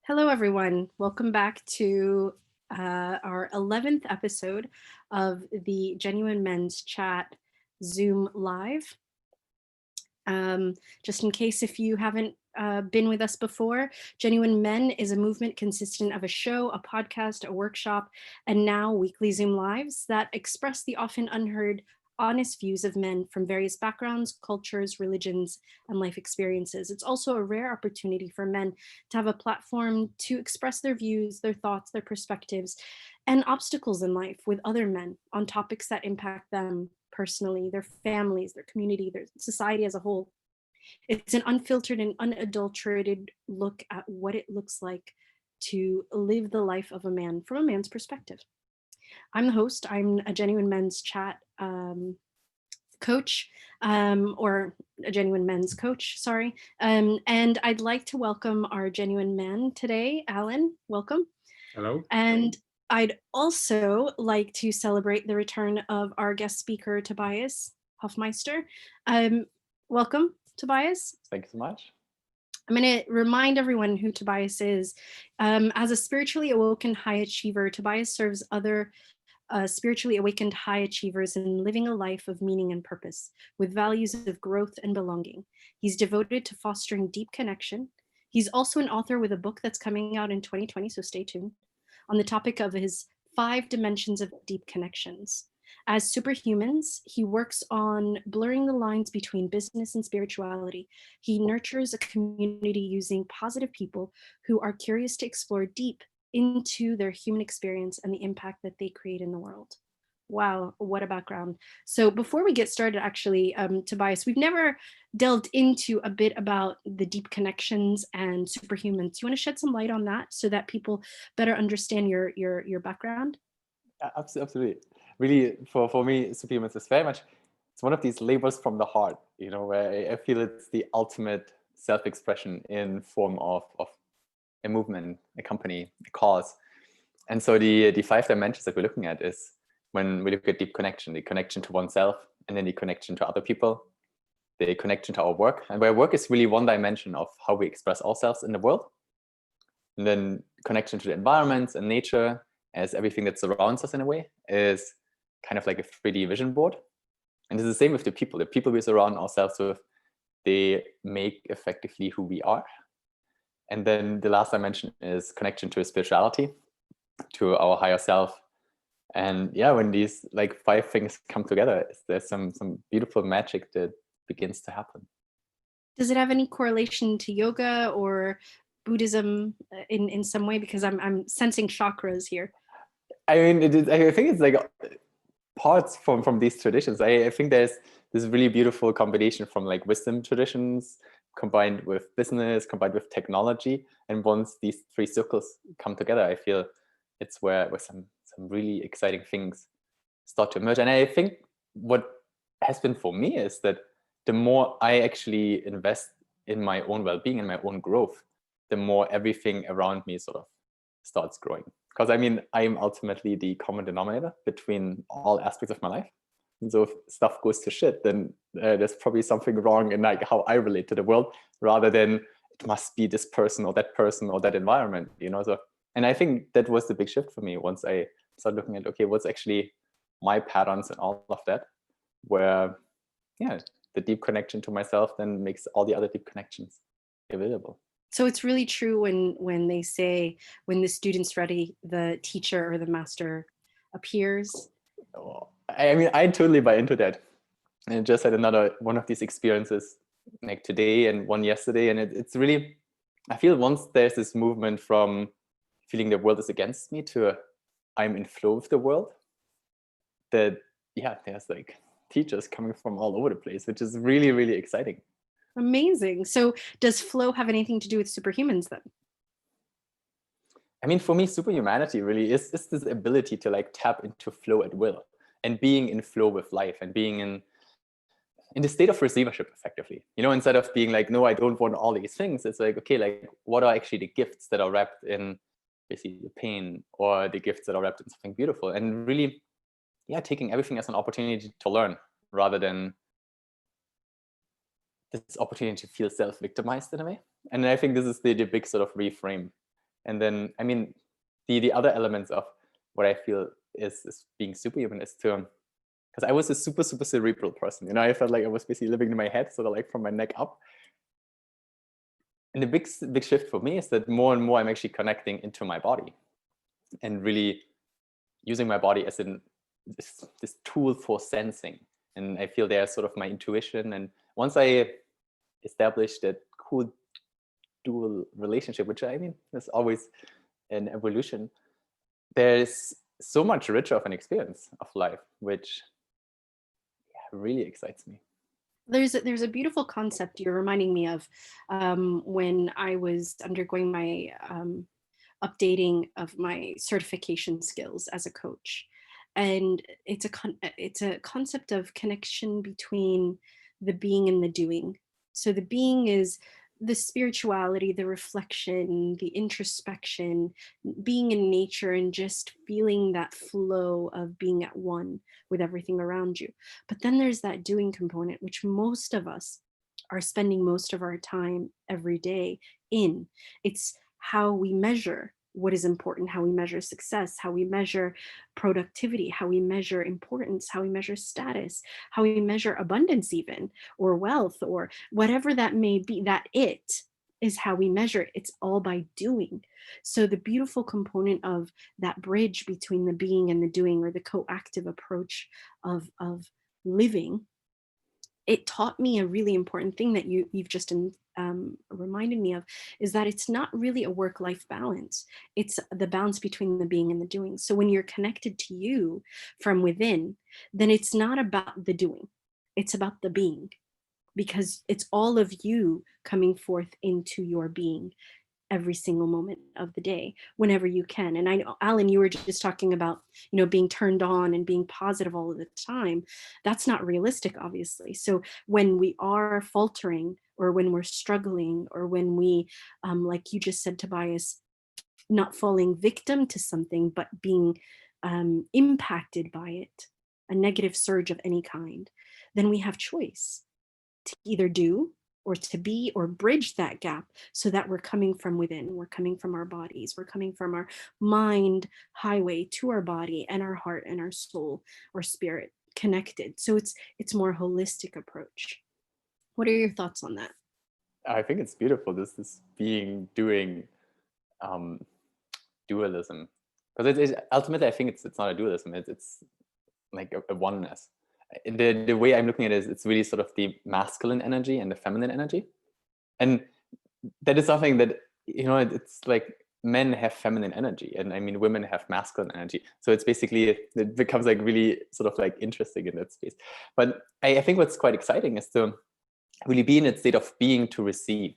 Hello, everyone. Welcome back to our 11th episode of the Genuine Men's Chat Zoom Live. Just in case if you haven't been with us before, Genuine Men is a movement consistent of a show, a podcast, a workshop, and now weekly Zoom Lives that express the often unheard honest views of men from various backgrounds, cultures, religions, and life experiences. It's also a rare opportunity for men to have a platform to express their views, their thoughts, their perspectives, and obstacles in life with other men on topics that impact them personally, their families, their community, their society as a whole. It's an unfiltered and unadulterated look at what it looks like to live the life of a man from a man's perspective. I'm the host. I'm a Genuine Men's Chat coach, or a Genuine Men's coach, sorry. And I'd like to welcome our Genuine Man today. Alan, welcome. Hello. And I'd also like to celebrate the return of our guest speaker, Tobias Hofmeister. Welcome, Tobias. Thank you so much. I'm going to remind everyone who Tobias is. As a spiritually awoken high achiever, Tobias serves other spiritually awakened high achievers in living a life of meaning and purpose with values of growth and belonging. He's devoted to fostering deep connection. He's also an author with a book that's coming out in 2020, so stay tuned, on the topic of his 5 dimensions of deep connections. As superhumans, he works on blurring the lines between business and spirituality. He nurtures a community using positive people who are curious to explore deep into their human experience and the impact that they create in the world. Wow, what a background. So before we get started, actually, Tobias, we've never delved into a bit about the deep connections and superhumans. Do you want to shed some light on that so that people better understand your background? Absolutely. Really, for me, superhumans is very much, it's one of these labors from the heart, where I feel it's the ultimate self-expression in form of a movement, a company, a cause. And so the 5 dimensions that we're looking at is when we look at deep connection, the connection to oneself, and then the connection to other people, the connection to our work. And where work is really one dimension of how we express ourselves in the world. And then connection to the environment and nature as everything that surrounds us in a way is kind of like a 3D vision board. And it's the same with the people. The people we surround ourselves with, they make effectively who we are. And then the last dimension is connection to spirituality, to our higher self. And yeah, when these 5 things come together, there's some beautiful magic that begins to happen. Does it have any correlation to yoga or Buddhism in some way? Because I'm sensing chakras here. I mean, I think it's like parts from these traditions. I think there's this really beautiful combination from wisdom traditions combined with business, combined with technology. And once these 3 circles come together, I feel it's where some really exciting things start to emerge. And I think what has been for me is that the more I actually invest in my own well-being and my own growth, the more everything around me sort of starts growing. Because I mean, I am ultimately the common denominator between all aspects of my life. And so if stuff goes to shit, then there's probably something wrong in how I relate to the world, rather than it must be this person or that environment, So, and I think that was the big shift for me once I started looking at, okay, what's actually my patterns and all of that, where, yeah, the deep connection to myself then makes all the other deep connections available. So it's really true when they say, when the student's ready, the teacher or the master appears. I mean, I totally buy into that. And I just had another one of these experiences today and one yesterday. And it's really, I feel once there's this movement from feeling the world is against me to I'm in flow with the world, that, yeah, there's teachers coming from all over the place, which is really, really exciting. Amazing. So does flow have anything to do with superhumans then? I mean, for me, superhumanity really is this ability to tap into flow at will and being in flow with life and being in the state of receivership effectively, instead of being no, I don't want all these things. It's okay, what are actually the gifts that are wrapped in basically the pain, or the gifts that are wrapped in something beautiful, and really, yeah, taking everything as an opportunity to learn rather than this opportunity to feel self-victimized in a way. And I think this is the big sort of reframe And then, I mean, the other elements of what I feel is being superhuman is to, because I was a super cerebral person. I felt like I was basically living in my head, sort of like from my neck up. And the big shift for me is that more and more I'm actually connecting into my body and really using my body as this tool for sensing. And I feel there's sort of my intuition. And once I established that cool dual relationship, which I mean, there's always an evolution, there's so much richer of an experience of life, which really excites me. There's a beautiful concept you're reminding me of when I was undergoing my updating of my certification skills as a coach. And it's a concept of connection between the being and the doing. So the being is the spirituality, the reflection, the introspection, being in nature and just feeling that flow of being at one with everything around you. But then there's that doing component, which most of us are spending most of our time every day in. It's how we measure what is important, how we measure success, how we measure productivity, how we measure importance, how we measure status, how we measure abundance even, or wealth, or whatever that may be. That it is how we measure it. It's all by doing. So the beautiful component of that bridge between the being and the doing, or the coactive approach of living, it taught me a really important thing that you've just reminded me of, is that it's not really a work-life balance. It's the balance between the being and the doing. So when you're connected to you from within, then it's not about the doing, it's about the being, because it's all of you coming forth into your being every single moment of the day, whenever you can. And I know, Alan, you were just talking about, being turned on and being positive all of the time. That's not realistic, obviously. So when we are faltering, or when we're struggling, or when we, like you just said, Tobias, not falling victim to something, but being impacted by it, a negative surge of any kind, then we have choice to either do or to be, or bridge that gap, so that we're coming from within, we're coming from our bodies, we're coming from our mind highway to our body and our heart and our soul or spirit connected. So it's more holistic approach. What are your thoughts on that? I think it's beautiful, this being doing dualism, because ultimately I think it's not a dualism, it's like a oneness. The way I'm looking at it is it's really sort of the masculine energy and the feminine energy. And that is something that, it's like men have feminine energy, and I mean, women have masculine energy. So it's basically, it becomes like really sort of like interesting in that space. But I think what's quite exciting is to really be in a state of being to receive.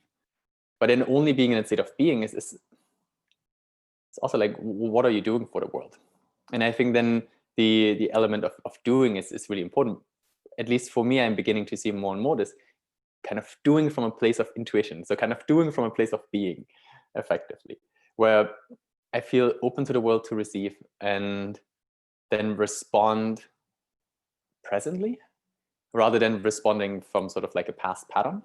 But then only being in a state of being is it's also like, what are you doing for the world? And I think then the element of doing is really important. At least for me, I'm beginning to see more and more this kind of doing from a place of intuition. So kind of doing from a place of being, effectively, where I feel open to the world to receive and then respond presently, rather than responding from sort of like a past pattern.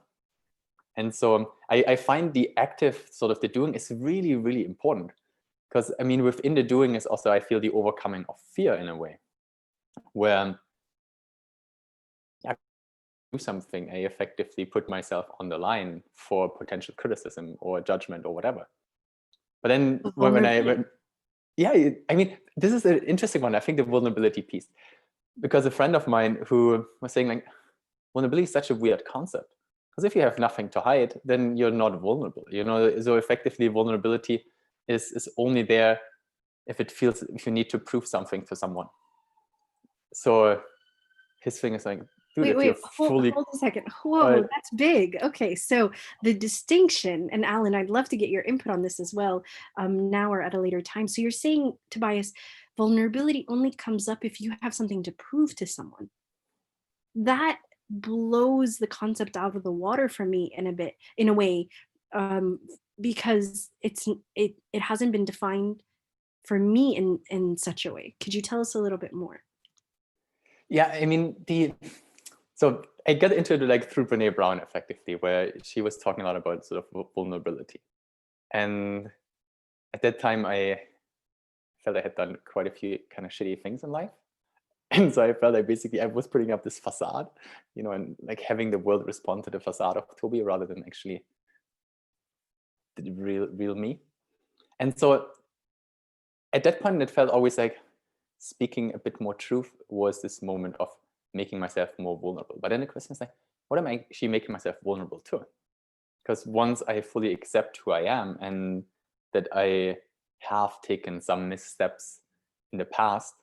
And so I find the active sort of the doing is really, really important. Because I mean, within the doing is also, I feel, the overcoming of fear in a way, where I do something, I effectively put myself on the line for potential criticism or judgment or whatever. But then I mean, this is an interesting one. I think the vulnerability piece, because a friend of mine who was saying like, vulnerability is such a weird concept, because if you have nothing to hide, then you're not vulnerable. So effectively, vulnerability is only there if you need to prove something to someone. So his thing is like, dude, Wait, hold a second. Whoa, that's big. Okay, so the distinction, and Alan, I'd love to get your input on this as well, now or at a later time. So you're saying, Tobias, vulnerability only comes up if you have something to prove to someone. That blows the concept out of the water for me in a way, because it hasn't been defined for me in such a way. Could you tell us a little bit more? Yeah, I mean, so I got into it like through Brene Brown, effectively, where she was talking a lot about sort of vulnerability. And at that time I felt I had done quite a few kind of shitty things in life. And so I felt like basically I was putting up this facade, and like having the world respond to the facade of Toby rather than actually the real me. And so at that point, it felt always like speaking a bit more truth was this moment of making myself more vulnerable. But then the question is like, what am I actually making myself vulnerable to? Because once I fully accept who I am and that I have taken some missteps in the past,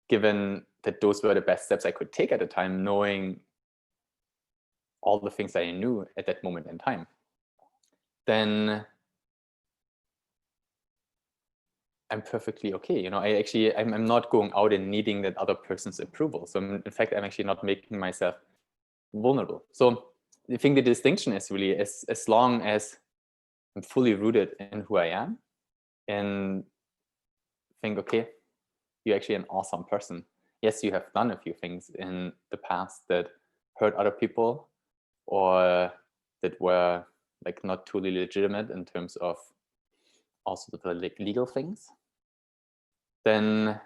given that those were the best steps I could take at the time, knowing all the things I knew at that moment in time, then I'm perfectly okay. I'm not going out and needing that other person's approval. So in fact, I'm actually not making myself vulnerable. So I think the distinction is really as long as I'm fully rooted in who I am and think, okay, you're actually an awesome person. Yes, you have done a few things in the past that hurt other people or that were like not totally legitimate in terms of also the like legal things. Then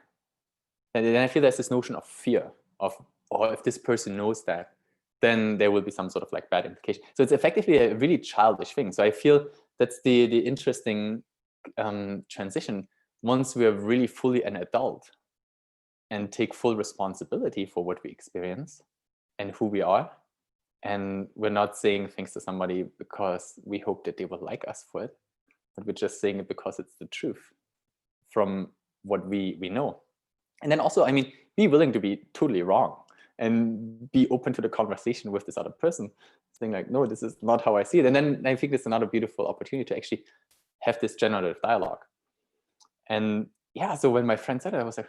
I feel there's this notion of fear of, or if this person knows that, then there will be some sort of like bad implication. So it's effectively a really childish thing. So I feel that's the interesting transition. Once we are really fully an adult and take full responsibility for what we experience and who we are, and we're not saying things to somebody because we hope that they will like us for it, but we're just saying it because it's the truth from what we know. And then also, be willing to be totally wrong and be open to the conversation with this other person, saying like, no, this is not how I see it. And then I think it's another beautiful opportunity to actually have this generative dialogue. And yeah, so when my friend said it, I was like,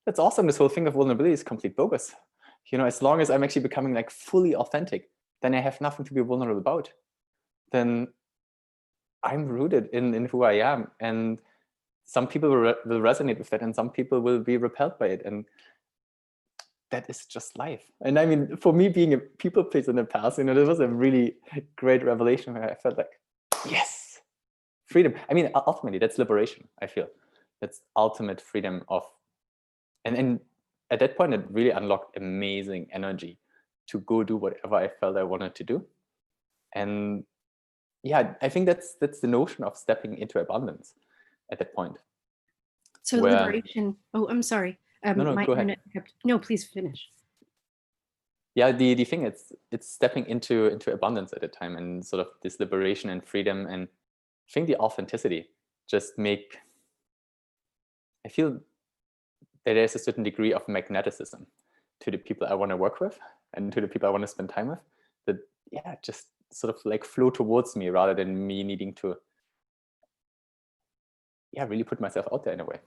that's awesome. This whole thing of vulnerability is complete bogus. As long as I'm actually becoming like fully authentic, then I have nothing to be vulnerable about. Then I'm rooted in who I am. And some people will resonate with that and some people will be repelled by it. And that is just life. And for me, being a people pleaser in the past, this was a really great revelation where I felt like, yes, freedom. Ultimately, that's liberation, I feel. That's ultimate freedom of, and at that point, it really unlocked amazing energy to go do whatever I felt I wanted to do. And yeah, I think that's the notion of stepping into abundance at that point. So liberation. Oh, I'm sorry. No, go ahead. No, please finish. Yeah, the thing it's stepping into abundance at a time, and sort of this liberation and freedom, and I think the authenticity just I feel that there's a certain degree of magneticism to the people I want to work with and to the people I want to spend time with, that just sort of like flow towards me rather than me needing to really put myself out there in a way.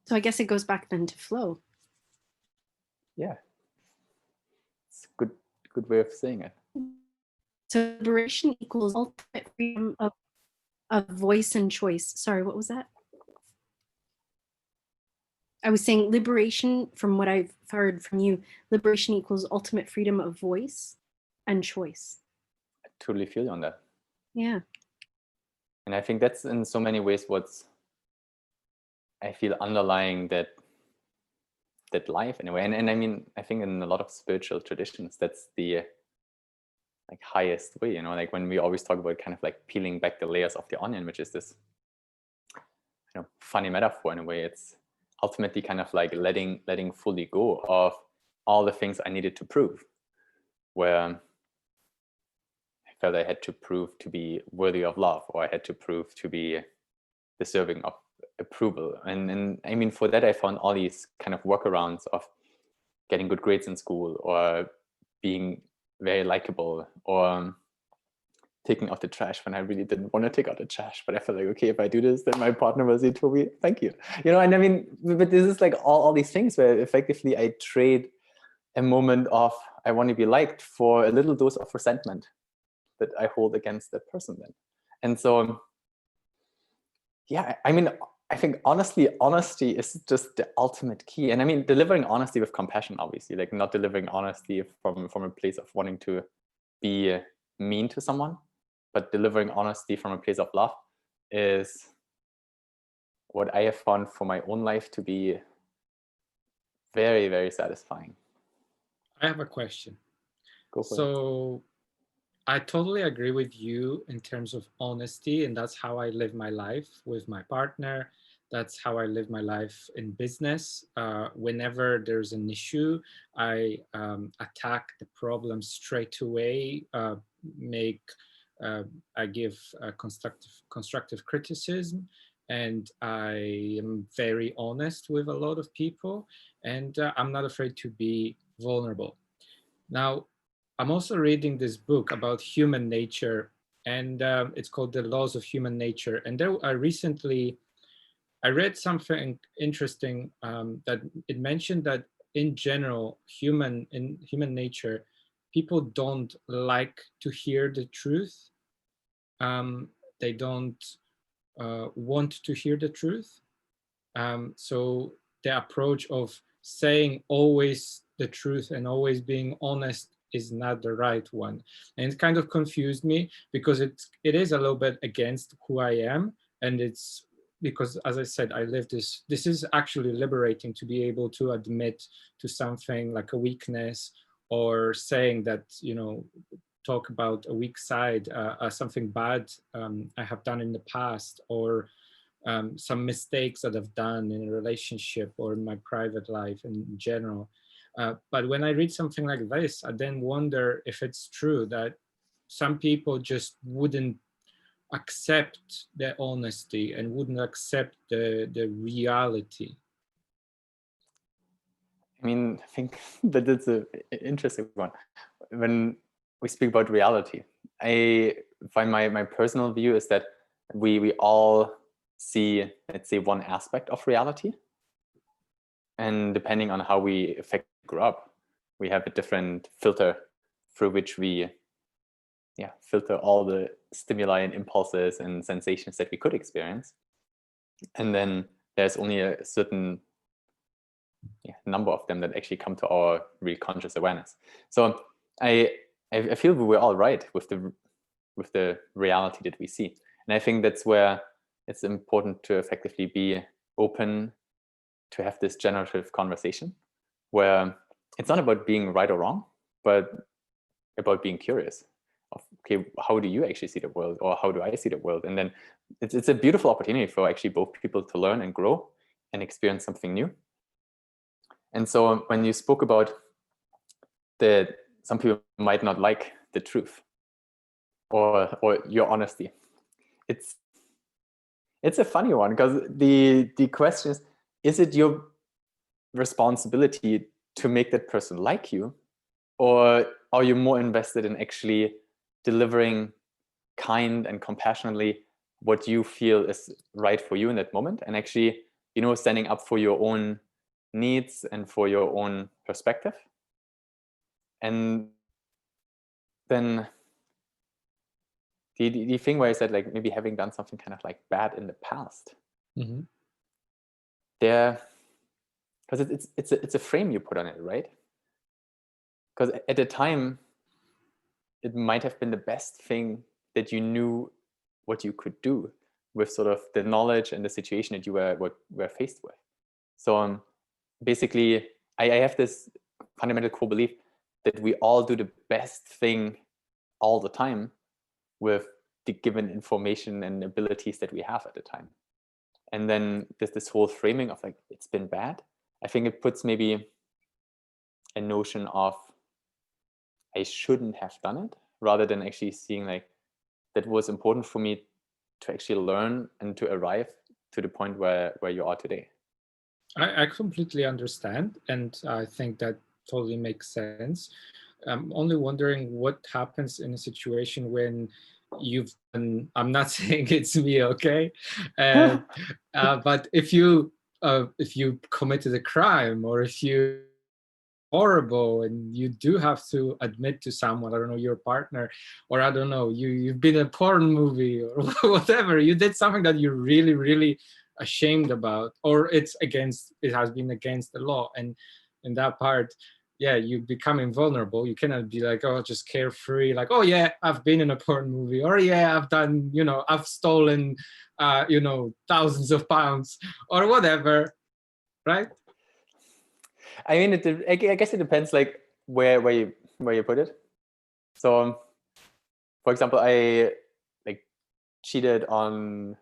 So I guess it goes back then to flow. Yeah. It's a good way of saying it. So liberation equals ultimate freedom of voice and choice. Sorry, what was that? I was saying liberation, from what I've heard from you, liberation equals ultimate freedom of voice and choice. I totally feel you on that. Yeah. And I think that's in so many ways what's, I feel, underlying that life in a way. And I think in a lot of spiritual traditions, that's the like highest way, like when we always talk about kind of like peeling back the layers of the onion, which is this funny metaphor in a way. It's ultimately kind of like letting fully go of all the things I needed to prove, where I felt I had to prove to be worthy of love, or I had to prove to be deserving of approval. And for that I found all these kind of workarounds of getting good grades in school, or being very likable, or taking out the trash when I really didn't want to take out the trash, but I felt like, okay, if I do this, then my partner will say, Toby, thank you. But this is like all these things where effectively I trade a moment of I want to be liked for a little dose of resentment that I hold against that person then. And so I think honestly, honesty is just the ultimate key. And delivering honesty with compassion, obviously, like not delivering honesty from a place of wanting to be mean to someone, but delivering honesty from a place of love is what I have found for my own life to be very, very satisfying. I have a question. Go for it. So I totally agree with you in terms of honesty, and that's how I live my life with my partner. That's how I live my life in business. Whenever there's an issue, I attack the problem straight away. I give constructive criticism, and I am very honest with a lot of people, and I'm not afraid to be vulnerable. Now, I'm also reading this book about human nature, and it's called The Laws of Human Nature. And there, I read something interesting, that it mentioned that in general, in human nature, people don't like to hear the truth. They don't want to hear the truth. So the approach of saying always the truth and always being honest is not the right one. And it kind of confused me because it is a little bit against who I am. And it's because, as I said, I live this is actually liberating to be able to admit to something like a weakness, or saying that, talk about a weak side, something bad I have done in the past, or some mistakes that I've done in a relationship or in my private life in general. But when I read something like this, I then wonder if it's true that some people just wouldn't accept the honesty and wouldn't accept the reality. I mean, I think that it's an interesting one. When we speak about reality, I find my personal view is that we all see, let's say, one aspect of reality. And depending on how we grew up, we have a different filter through which we filter all the stimuli and impulses and sensations that we could experience. And then there's only a certain number of them that actually come to our real conscious awareness. So I feel we were all right with the reality that we see. And I think that's where it's important to effectively be open to have this generative conversation where it's not about being right or wrong, but about being curious of, okay, how do you actually see the world, or how do I see the world? And then it's a beautiful opportunity for actually both people to learn and grow and experience something new. And so when you spoke about that some people might not like the truth or your honesty, it's a funny one, because the question is it your responsibility to make that person like you, or are you more invested in actually delivering kind and compassionately what you feel is right for you in that moment, and actually, standing up for your own needs and for your own perspective? And then the thing where I said, like, maybe having done something kind of like bad in the past, Mm-hmm. there, because it's a frame you put on it, right? Because at the time, it might have been the best thing that you knew what you could do with sort of the knowledge and the situation that you were faced with. So basically, I have this fundamental core belief that we all do the best thing all the time with the given information and abilities that we have at the time. And then there's this whole framing of like, it's been bad. I think it puts maybe a notion of I shouldn't have done it, rather than actually seeing like that was important for me to actually learn and to arrive to the point where you are today. I completely understand, and I think that totally makes sense. I'm only wondering what happens in a situation when you've done, I'm not saying it's me, okay? But if you committed a crime, or if you horrible and you do have to admit to someone, I don't know, your partner, or I don't know, you've been in a porn movie or whatever, you did something that you're really, really ashamed about, or it has been against the law, and in that part yeah, you become invulnerable. You cannot be like, oh, just carefree, like, oh yeah, I've been in a porn movie, or yeah, I've done, I've stolen, thousands of pounds or whatever, right? I mean, I guess it depends, like where you put it. So, for example, I like cheated on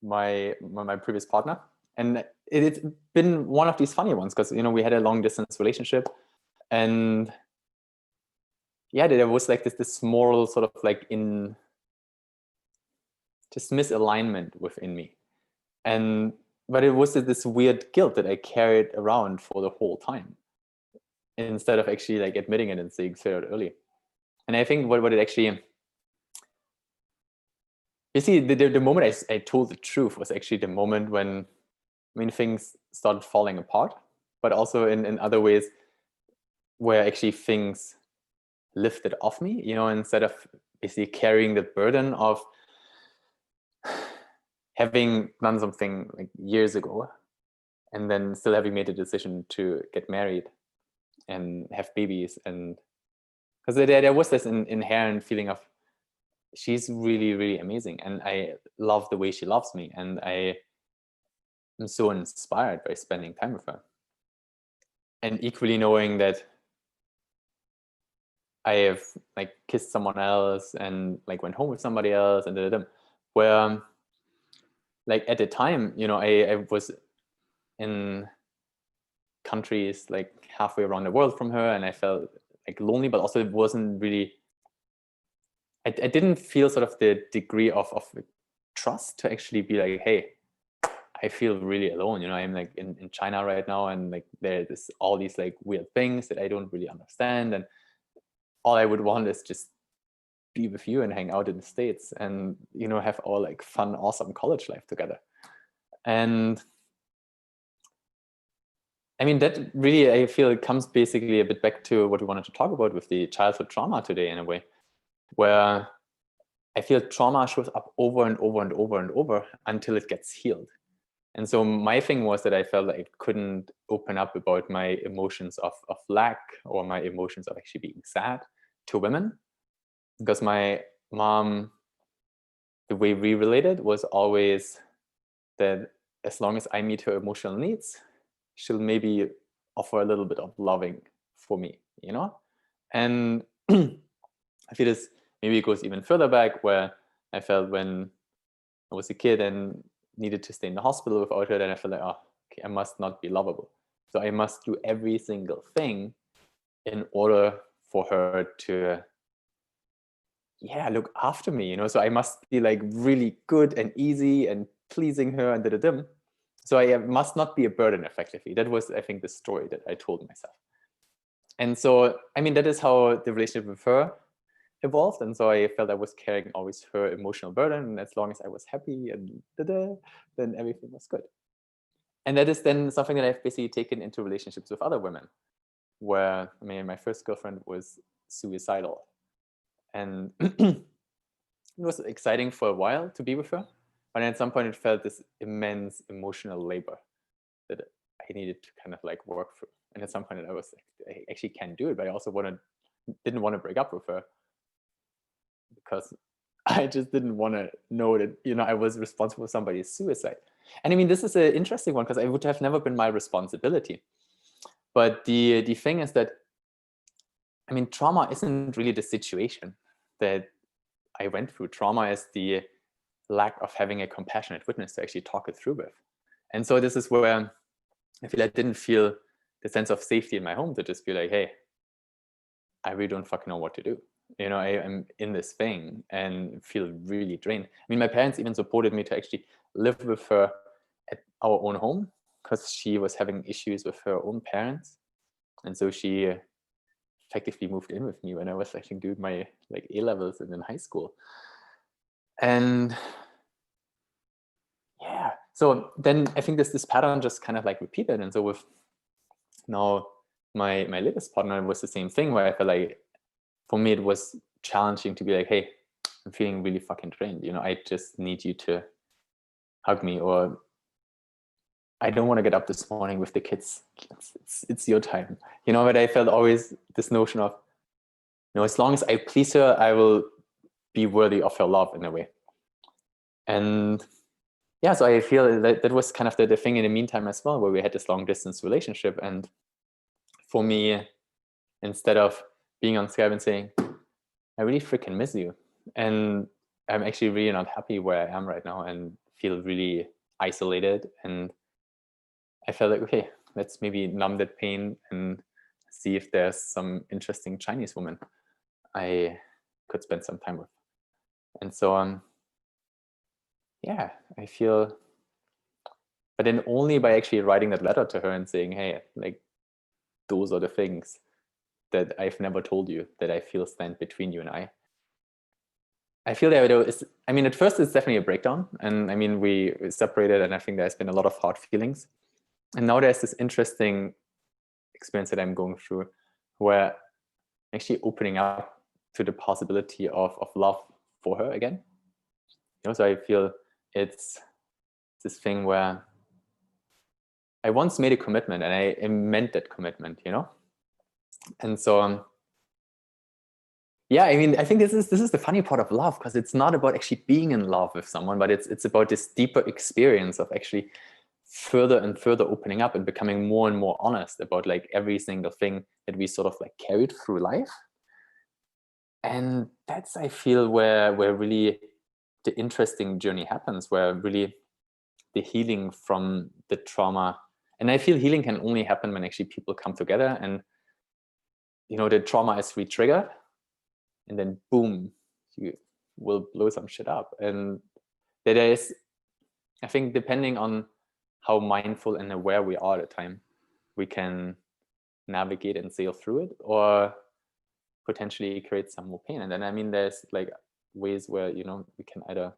my previous partner, and it's been one of these funny ones because we had a long distance relationship, and yeah, there was like this moral sort of like just misalignment within me, but it was this weird guilt that I carried around for the whole time, instead of actually like admitting it and saying it early. And I think what it actually, you see, the moment I told the truth was actually the moment when things started falling apart, but also in other ways where actually things lifted off me, instead of basically carrying the burden of having done something like years ago and then still having made a decision to get married and have babies. And because there was this inherent feeling of, she's really, really amazing, and I love the way she loves me, and I am so inspired by spending time with her. And equally knowing that I have like kissed someone else and like went home with somebody else and where like at the time, I was in countries like halfway around the world from her, and I felt like lonely, but also it wasn't really, I didn't feel sort of the degree of trust to actually be like, hey, I feel really alone. I'm like in China right now, and like there's all these like weird things that I don't really understand, and all I would want is just be with you and hang out in the States and have all like fun, awesome college life together. And I mean, that really, I feel it comes basically a bit back to what we wanted to talk about with the childhood trauma today, in a way, where I feel trauma shows up over and over and over and over until it gets healed. And so my thing was that I felt like I couldn't open up about my emotions of lack, or my emotions of actually being sad, to women, because my mom, the way we related was always that as long as I meet her emotional needs, she'll maybe offer a little bit of loving for me, And I feel this maybe it goes even further back, where I felt when I was a kid and needed to stay in the hospital without her, then I felt like, oh, okay, I must not be lovable. So I must do every single thing in order for her to, look after me, So I must be like really good and easy and pleasing her and So I must not be a burden, effectively. That was, I think, the story that I told myself. And so, I mean, that is how the relationship with her evolved. And so I felt I was carrying always her emotional burden. And as long as I was happy and then everything was good. And that is then something that I've basically taken into relationships with other women, where, I mean, my first girlfriend was suicidal. And it was exciting for a while to be with her. But at some point it felt this immense emotional labor that I needed to kind of like work through. And at some point I was like, I actually can't do it, but I also didn't want to break up with her, because I just didn't want to know that, I was responsible for somebody's suicide. And I mean, this is an interesting one, because it would have never been my responsibility. But the thing is that, I mean, trauma isn't really the situation that I went through. Trauma is the lack of having a compassionate witness to actually talk it through with. And so this is where I feel I didn't feel the sense of safety in my home to just be like, hey, I really don't fucking know what to do. I am in this thing and feel really drained. I mean, my parents even supported me to actually live with her at our own home, because she was having issues with her own parents. And so she effectively moved in with me when I was, I think, doing my like A-levels and in high school. And yeah, so then I think this pattern just kind of like repeated. And so with now my latest partner, was the same thing, where I felt like, for me, it was challenging to be like, hey, I'm feeling really fucking drained. I just need you to hug me, or I don't want to get up this morning with the kids. It's your time, you know. But I felt always this notion of, you know, as long as I please her, I will be worthy of her love in a way. And yeah, so I feel that was kind of the thing in the meantime as well, where we had this long distance relationship. And for me, instead of being on Skype and saying, I really freaking miss you, and I'm actually really not happy where I am right now and feel really isolated, and I felt like, okay, let's maybe numb that pain and see if there's some interesting Chinese woman I could spend some time with. And so yeah, I feel, but then only by actually writing that letter to her and saying, hey, like, those are the things that I've never told you that I feel stand between you and I feel that it's, I mean, at first it's definitely a breakdown, and I mean, we separated, and I think there's been a lot of hard feelings. And now there's this interesting experience that I'm going through where I'm actually opening up to the possibility of love for her again. You know, so I feel it's this thing where I once made a commitment and I meant that commitment, you know? And so, yeah, I mean, I think this is the funny part of love, because it's not about actually being in love with someone, but it's about this deeper experience of actually further and further opening up and becoming more and more honest about like every single thing that we sort of like carried through life. And that's, I feel, where really the interesting journey happens, where really the healing from the trauma, and I feel healing can only happen when actually people come together and, you know, the trauma is re-triggered, and then boom, you will blow some shit up. And there is, I think, depending on how mindful and aware we are at the time, we can navigate and sail through it, or potentially create some more pain. And then, I mean, there's like ways where, you know, we can either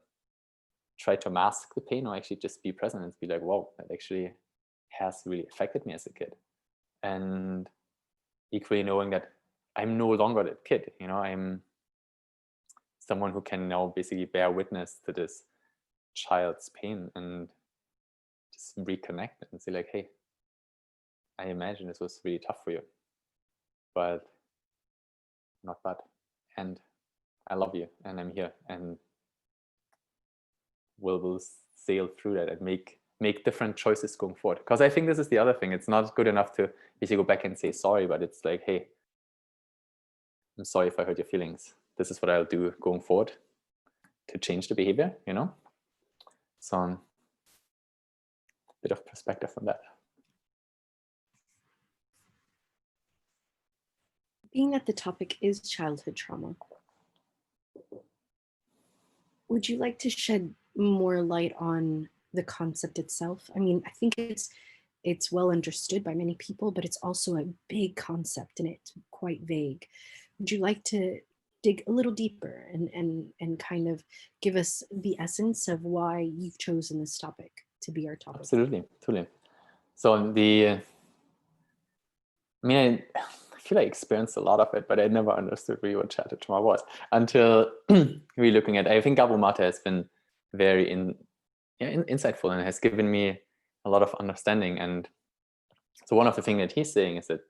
try to mask the pain or actually just be present and be like, wow, that actually has really affected me as a kid. And equally knowing that I'm no longer that kid, you know, I'm someone who can now basically bear witness to this child's pain and just reconnect and say like, hey, I imagine this was really tough for you, but not bad. And I love you, and I'm here, and we'll sail through that and make different choices going forward. Because I think this is the other thing. It's not good enough to basically go back and say sorry, but it's like, hey, I'm sorry if I hurt your feelings. This is what I'll do going forward to change the behavior, you know? So a bit of perspective on that. Being that the topic is childhood trauma, would you like to shed more light on the concept itself? I mean, I think it's well understood by many people, but it's also a big concept and it's quite vague. Would you like to dig a little deeper and kind of give us the essence of why you've chosen this topic to be our topic? Absolutely, totally. So I mean, I feel I experienced a lot of it, but I never understood really what childhood trauma was until really looking at, I think Gabor Mate has been very insightful and has given me a lot of understanding. And so one of the things that he's saying is that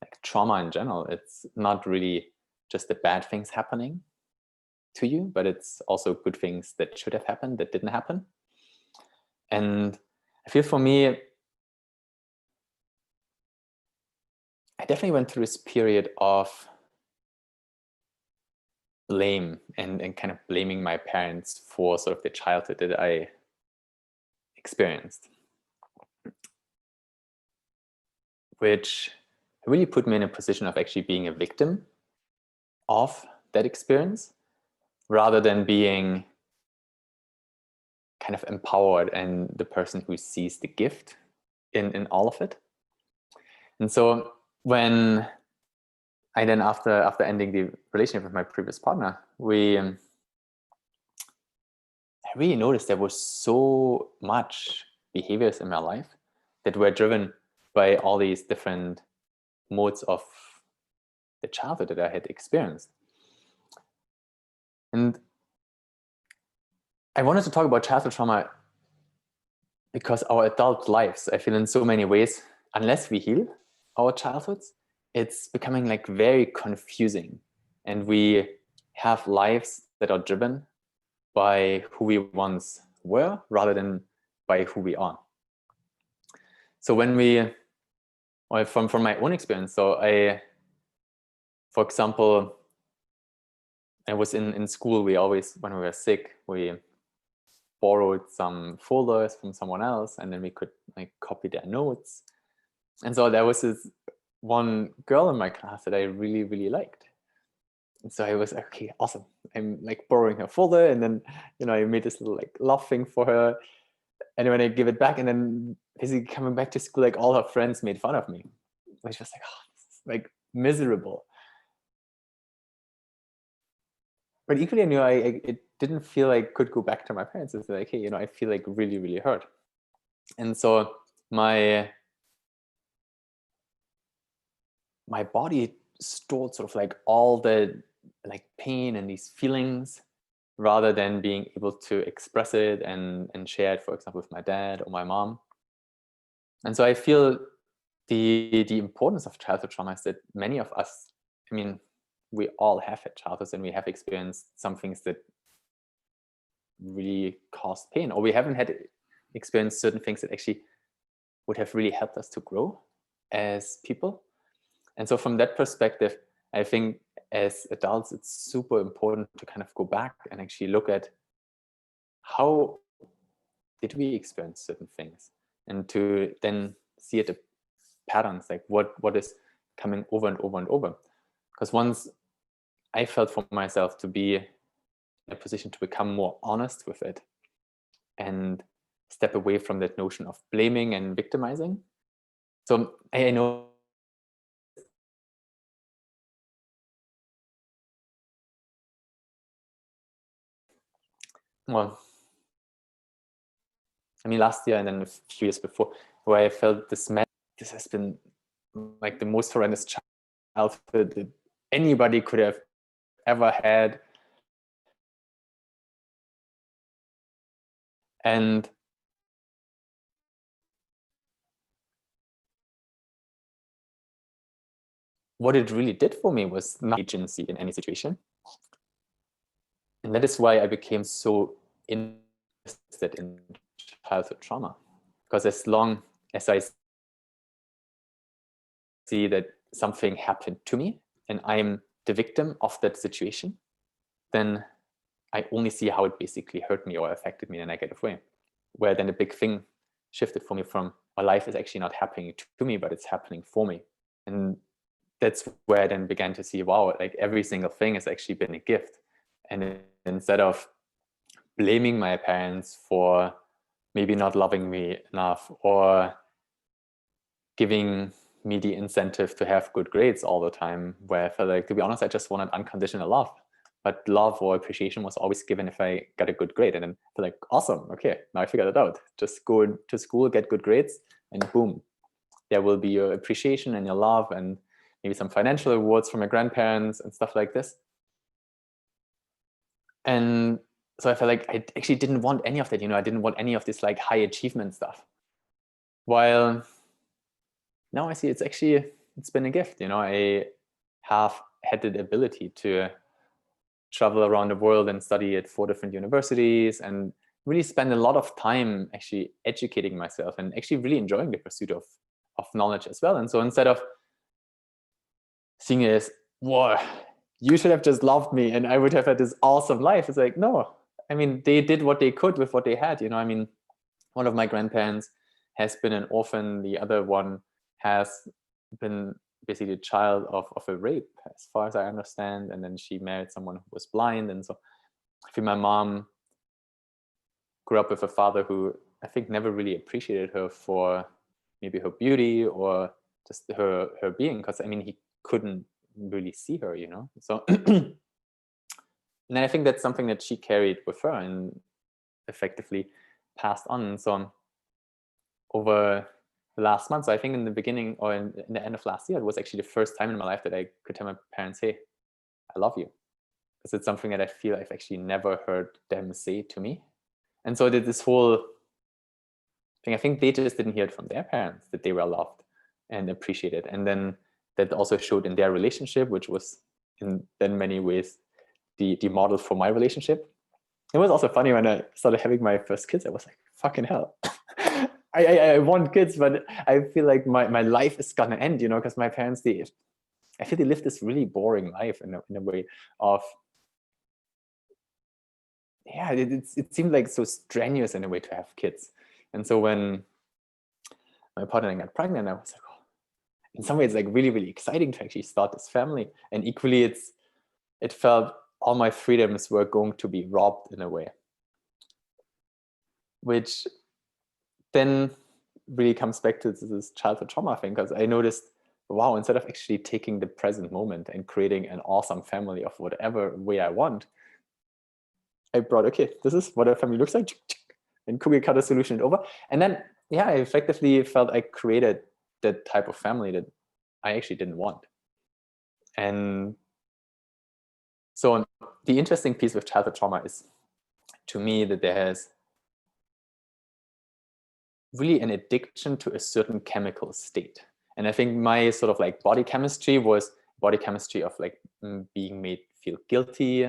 like trauma in general, it's not really just the bad things happening to you, but it's also good things that should have happened that didn't happen. And I feel for me, I definitely went through this period of blame and kind of blaming my parents for sort of the childhood that I experienced, which really put me in a position of actually being a victim of that experience rather than being kind of empowered and the person who sees the gift in all of it. And so when I then, after ending the relationship with my previous partner, I really noticed there was so much behaviors in my life that were driven by all these different modes of the childhood that I had experienced. And I wanted to talk about childhood trauma because our adult lives, I feel in so many ways, unless we heal our childhoods, it's becoming like very confusing. And we have lives that are driven by who we once were rather than by who we are. So when well, from my own experience, so for example, I was in school, we always, when we were sick, we borrowed some folders from someone else, and then we could like copy their notes. And so there was this one girl in my class that I really, really liked. And so I was like, okay, awesome. I'm like borrowing her folder, and then, I made this little like love thing for her. And when I give it back, and then basically coming back to school, like all her friends made fun of me, which was like, oh, this is like miserable. But equally, it didn't feel like I could go back to my parents and say like, hey, I feel like really, really hurt. And so my body stored sort of like all the like pain and these feelings rather than being able to express it and share it, for example, with my dad or my mom. And so I feel the importance of childhood trauma is that many of us, I mean, we all have had childhoods and we have experienced some things that really caused pain, or we haven't had experienced certain things that actually would have really helped us to grow as people. And so from that perspective, I think as adults, it's super important to kind of go back and actually look at how did we experience certain things, and to then see the patterns, like what is coming over and over and over. Because once I felt for myself to be in a position to become more honest with it and step away from that notion of blaming and victimizing. So I know well, I mean, last year and then a few years before, where I felt this has been like the most horrendous childhood that anybody could have ever had. And what it really did for me was not agency in any situation. And that is why I became so interested in childhood trauma. Because as long as I see that something happened to me and I'm the victim of that situation, then I only see how it basically hurt me or affected me in a negative way. Where then the big thing shifted for me from, my life is actually not happening to me, but it's happening for me. And that's where I then began to see, wow, like every single thing has actually been a gift. And instead of blaming my parents for maybe not loving me enough or giving me the incentive to have good grades all the time, where I felt like, to be honest, I just wanted unconditional love. But love or appreciation was always given if I got a good grade. And then I feel like, awesome, okay, now I figured it out. Just go to school, get good grades, and boom, there will be your appreciation and your love and maybe some financial rewards from your grandparents and stuff like this. And so I felt like I actually didn't want any of that, I didn't want any of this like high achievement stuff. While now I see it's been a gift, I have had the ability to travel around the world and study at 4 different universities and really spend a lot of time actually educating myself and actually really enjoying the pursuit of knowledge as well. And so instead of seeing it as, whoa, you should have just loved me and I would have had this awesome life, it's like, no, I mean, they did what they could with what they had. I mean, one of my grandparents has been an orphan. The other one has been basically a child of a rape, as far as I understand. And then she married someone who was blind. And so I feel my mom grew up with a father who I think never really appreciated her for maybe her beauty or just her being, because I mean, he couldn't really see her, So and then I think that's something that she carried with her and effectively passed on. And so over the last month, so I think in the beginning or in the end of last year, it was actually the first time in my life that I could tell my parents, hey, I love you. Because it's something that I feel I've actually never heard them say to me. And so I did this whole I think they just didn't hear it from their parents that they were loved and appreciated. And then that also showed in their relationship, which was in many ways the model for my relationship. It was also funny when I started having my first kids, I was like, fucking hell. I want kids, but I feel like my life is gonna end, you know, because my parents, I feel they lived this really boring life in a way of, yeah, it seemed like so strenuous in a way to have kids. And so when my partner got pregnant, I was like, oh, in some ways, like really, really exciting to actually start this family. And equally, it felt all my freedoms were going to be robbed in a way, which then really comes back to this childhood trauma thing, because I noticed, wow, instead of actually taking the present moment and creating an awesome family of whatever way I want, I brought, okay, this is what a family looks like, and cookie cutter solution it over. And then, yeah, I effectively felt I created that type of family that I actually didn't want. And so the interesting piece with childhood trauma is, to me, that there has really an addiction to a certain chemical state. And I think my sort of like body chemistry was body chemistry of like being made feel guilty,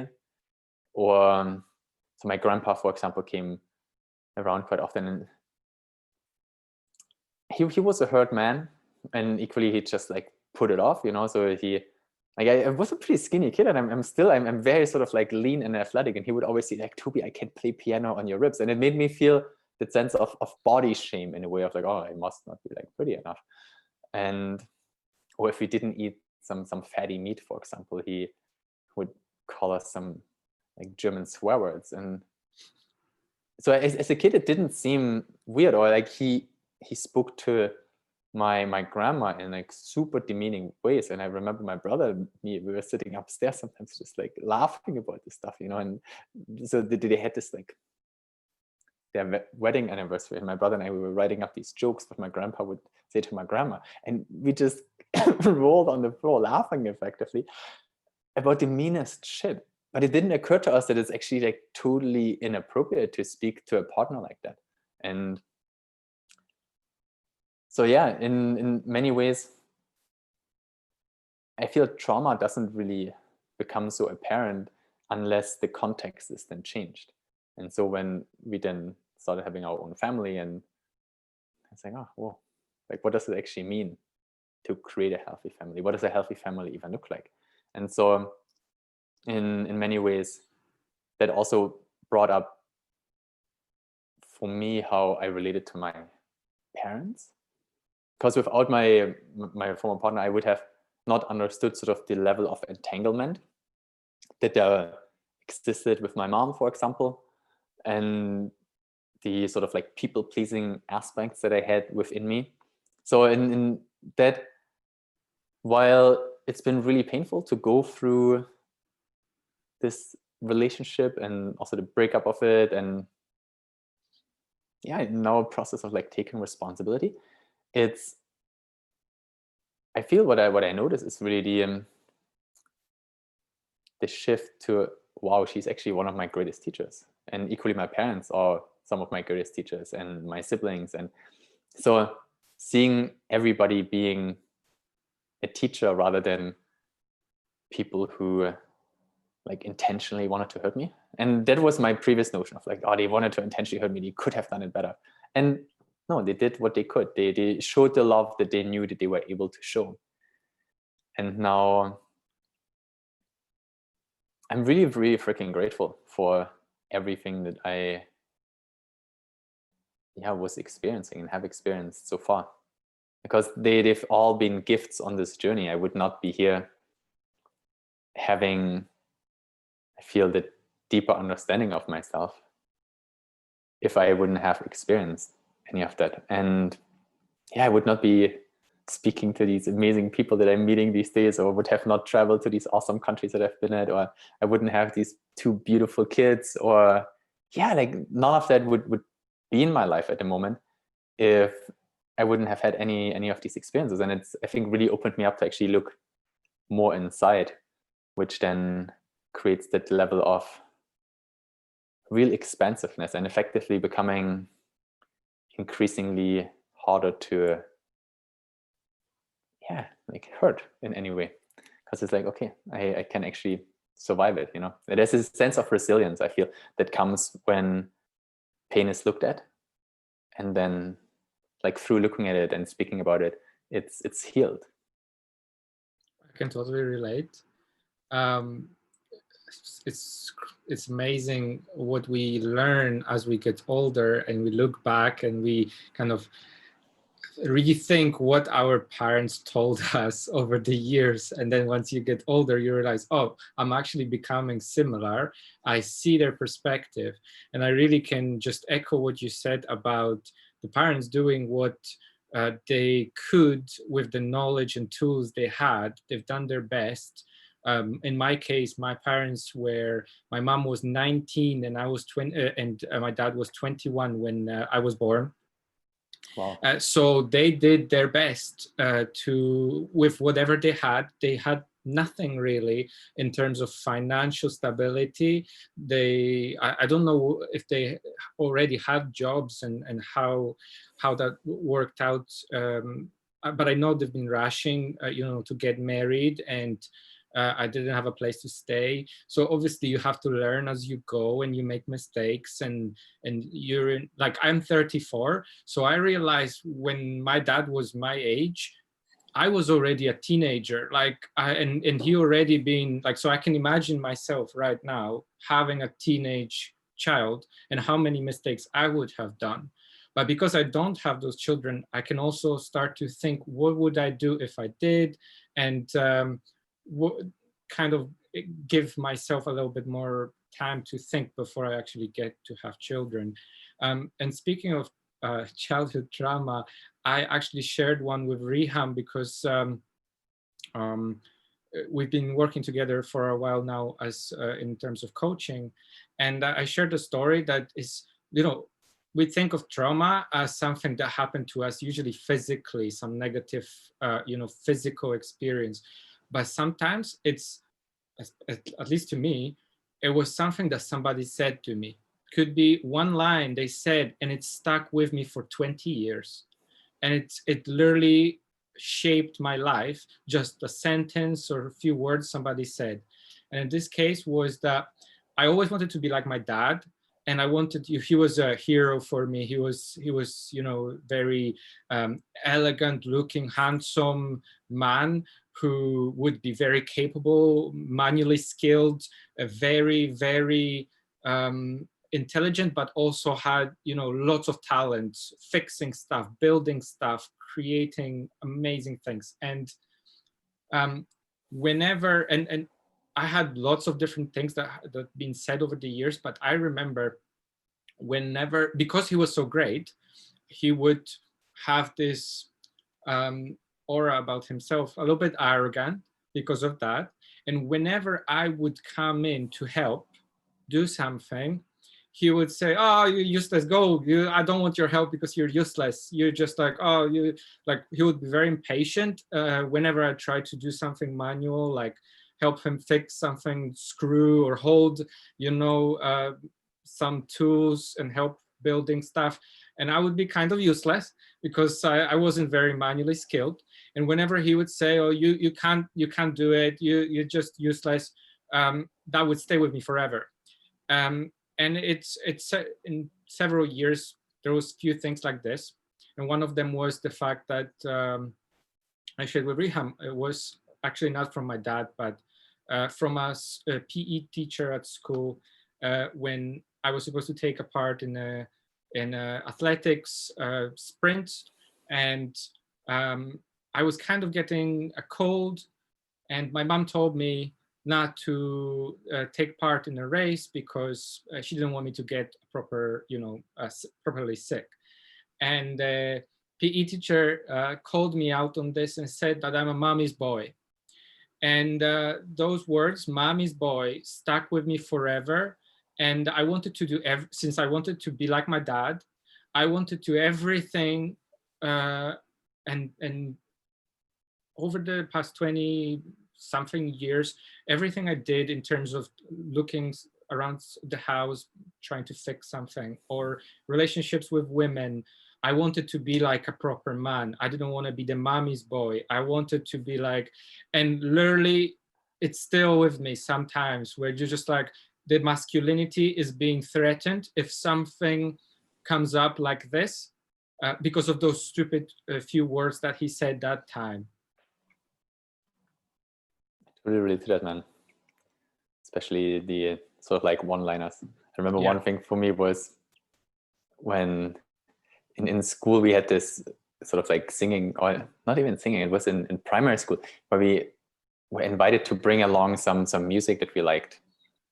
or so my grandpa, for example, came around quite often, and he was a hurt man, and equally he just like put it off, you know. So he, like, I was a pretty skinny kid, and I'm very sort of like lean and athletic, and he would always say like, Toby, I can't play piano on your ribs. And it made me feel that sense of body shame in a way of like, oh, I must not be like pretty enough. And or if we didn't eat some fatty meat, for example, he would call us some like German swear words. And so as a kid, it didn't seem weird, or like he spoke to my grandma in like super demeaning ways. And I remember my brother and me, we were sitting upstairs sometimes just like laughing about this stuff, you know. And so they had this like their wedding anniversary, and my brother and I, we were writing up these jokes what my grandpa would say to my grandma, and we just rolled on the floor laughing effectively about the meanest shit. But it didn't occur to us that it's actually like totally inappropriate to speak to a partner like that. And so yeah, in many ways, I feel trauma doesn't really become so apparent unless the context is then changed. And so when we then started having our own family, and I was like, oh, whoa, like what does it actually mean to create a healthy family? What does a healthy family even look like? And so in many ways, that also brought up for me how I related to my parents. Because without my former partner, I would have not understood sort of the level of entanglement that existed with my mom, for example, and the sort of like people-pleasing aspects that I had within me. So in that, while it's been really painful to go through this relationship and also the breakup of it, and yeah, now a process of like taking responsibility, I feel what I notice is really the shift to, wow, she's actually one of my greatest teachers, and equally my parents are some of my greatest teachers, and my siblings. And so seeing everybody being a teacher rather than people who like intentionally wanted to hurt me. And that was my previous notion of like, oh, they wanted to intentionally hurt me, they could have done it better. And no, they did what they could. They showed the love that they knew that they were able to show. And now I'm really, really freaking grateful for everything that I was experiencing and have experienced so far, because they've all been gifts on this journey. I would not be here having, I feel, the deeper understanding of myself if I wouldn't have experienced any of that. And yeah, I would not be speaking to these amazing people that I'm meeting these days, or would have not traveled to these awesome countries that I've been at, or I wouldn't have these two beautiful kids, or yeah, like none of that would be in my life at the moment if I wouldn't have had any of these experiences. And it's, I think, really opened me up to actually look more inside, which then creates that level of real expansiveness and effectively becoming increasingly harder to, like hurt in any way, because it's like, okay, I can actually survive it. There's a sense of resilience, I feel, that comes when pain is looked at, and then like through looking at it and speaking about it, it's healed. I can totally relate. It's amazing what we learn as we get older, and we look back and we kind of rethink what our parents told us over the years. And then once you get older, you realize, oh, I'm actually becoming similar. I see their perspective. And I really can just echo what you said about the parents doing what they could with the knowledge and tools they had. They've done their best. In my case, my parents my mom was 19 and I was 20, and my dad was 21 when I was born. Wow. So they did their best with whatever they had. They had nothing really in terms of financial stability. I don't know if they already had jobs and how that worked out. But I know they've been rushing, to get married, and I didn't have a place to stay. So obviously you have to learn as you go, and you make mistakes, and you're like, I'm 34. So I realized when my dad was my age, I was already a teenager, and he already been like, so I can imagine myself right now having a teenage child and how many mistakes I would have done. But because I don't have those children, I can also start to think, what would I do if I did? And kind of give myself a little bit more time to think before I actually get to have children. And speaking of childhood trauma, I actually shared one with Riham because we've been working together for a while now as in terms of coaching. And I shared a story that is, we think of trauma as something that happened to us, usually physically, some negative, physical experience. But sometimes it's, at least to me, it was something that somebody said to me. Could be one line they said, and it stuck with me for 20 years. And it literally shaped my life, just a sentence or a few words somebody said. And in this case was that I always wanted to be like my dad. And he was a hero for me. He was, very elegant looking, handsome man who would be very capable, manually skilled, very, very intelligent, but also had, lots of talent, fixing stuff, building stuff, creating amazing things. And whenever, and I had lots of different things that been said over the years, but I remember whenever, because he was so great, he would have this aura about himself, a little bit arrogant because of that. And whenever I would come in to help do something, he would say, oh, you're useless, go. I don't want your help because you're useless. You're just like, oh, he would be very impatient whenever I tried to do something manual, like help him fix something, screw or hold, some tools and help building stuff. And I would be kind of useless because I wasn't very manually skilled. And whenever he would say, oh, you can't do it, you're just useless, that would stay with me forever. And it's in several years, there was a few things like this. And one of them was the fact that I shared with Riham. It was actually not from my dad, but from a PE teacher at school when I was supposed to take a part in a athletics sprint. And I was kind of getting a cold, and my mom told me not to take part in a race because she didn't want me to get properly sick. And the PE teacher called me out on this and said that I'm a mommy's boy. And those words, mommy's boy, stuck with me forever. And I wanted to do, since I wanted to be like my dad, I wanted to do everything. And over the past 20 something years, everything I did in terms of looking around the house, trying to fix something, or relationships with women, I wanted to be like a proper man. I didn't want to be the mommy's boy. I wanted to be like, and literally it's still with me sometimes, where you're just like, the masculinity is being threatened if something comes up like this, because of those stupid few words that he said that time. Really relate to that, man. Especially the sort of like one-liners. I remember one thing for me was when in school we had this sort of like singing, or not even singing, it was in primary school, where we were invited to bring along some music that we liked.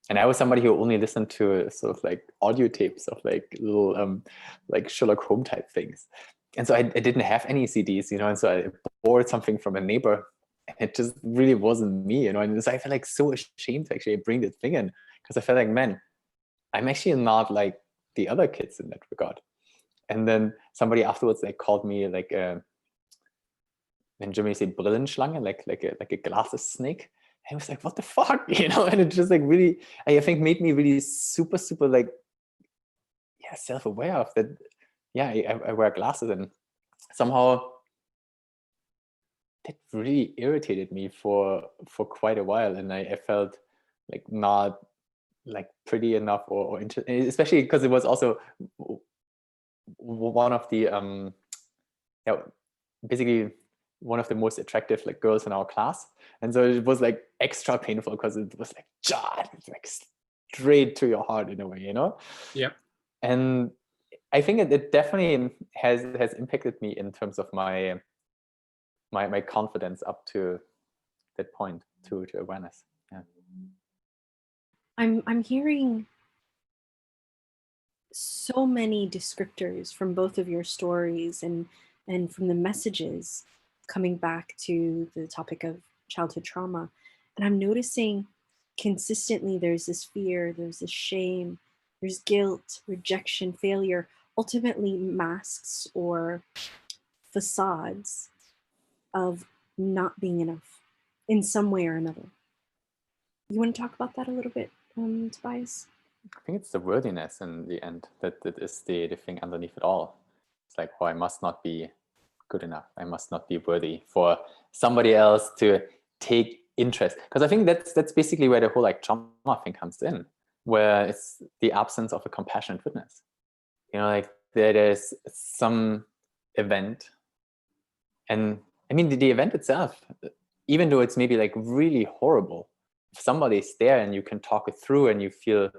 And I was somebody who only listened to sort of like audio tapes of like little like Sherlock Holmes type things. And so I didn't have any CDs, you know, and so I borrowed something from a neighbor, and it just really wasn't me, you know. And so I felt like so ashamed to actually bring that thing in, because I felt like, man, I'm actually not like the other kids in that regard. And then somebody afterwards like called me like in Germany say Brillenschlange, like a glasses snake. And I was like, what the fuck, you know? And it just like really, I think made me really super like, yeah, self-aware of that. Yeah, I wear glasses, and somehow that really irritated me for quite a while. And I felt like not like pretty enough or especially because it was also one of the basically one of the most attractive like girls in our class, and so it was like extra painful because it was like like straight to your heart in a way, you know. Yeah. And I think it definitely has impacted me in terms of my confidence up to that point, to awareness. Yeah. I'm hearing so many descriptors from both of your stories and from the messages coming back to the topic of childhood trauma. And I'm noticing consistently there's this fear, there's this shame, there's guilt, rejection, failure, ultimately masks or facades of not being enough in some way or another. You want to talk about that a little bit, Tobias? I think it's the worthiness in the end that is the thing underneath it all. It's like, oh, I must not be good enough. I must not be worthy for somebody else to take interest. Because I think that's basically where the whole like trauma thing comes in, where it's the absence of a compassionate witness. You know, like there's some event, and I mean the event itself, even though it's maybe like really horrible, if somebody's there and you can talk it through and you feel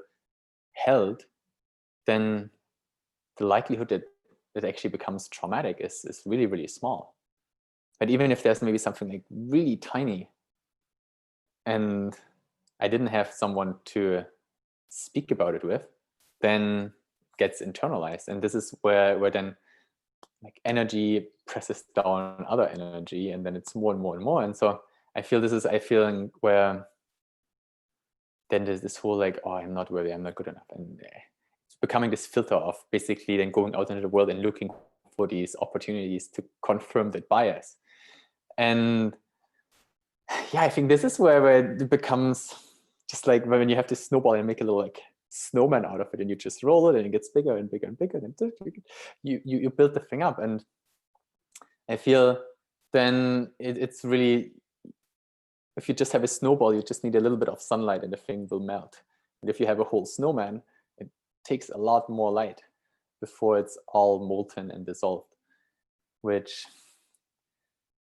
held, then the likelihood that it actually becomes traumatic is really, really small. But even if there's maybe something like really tiny, and I didn't have someone to speak about it with, then it gets internalized. And this is where then like energy presses down other energy, and then it's more and more and more. And so I feel this is a feeling where then there's this whole like, oh, I'm not worthy, I'm not good enough. And it's becoming this filter of basically then going out into the world and looking for these opportunities to confirm that bias. And yeah, I think this is where it becomes just like when you have this snowball and make a little like snowman out of it, and you just roll it and it gets bigger and bigger and bigger, and you build the thing up. And I feel then it's really, if you just have a snowball, you just need a little bit of sunlight and the thing will melt. And if you have a whole snowman, it takes a lot more light before it's all molten and dissolved. Which,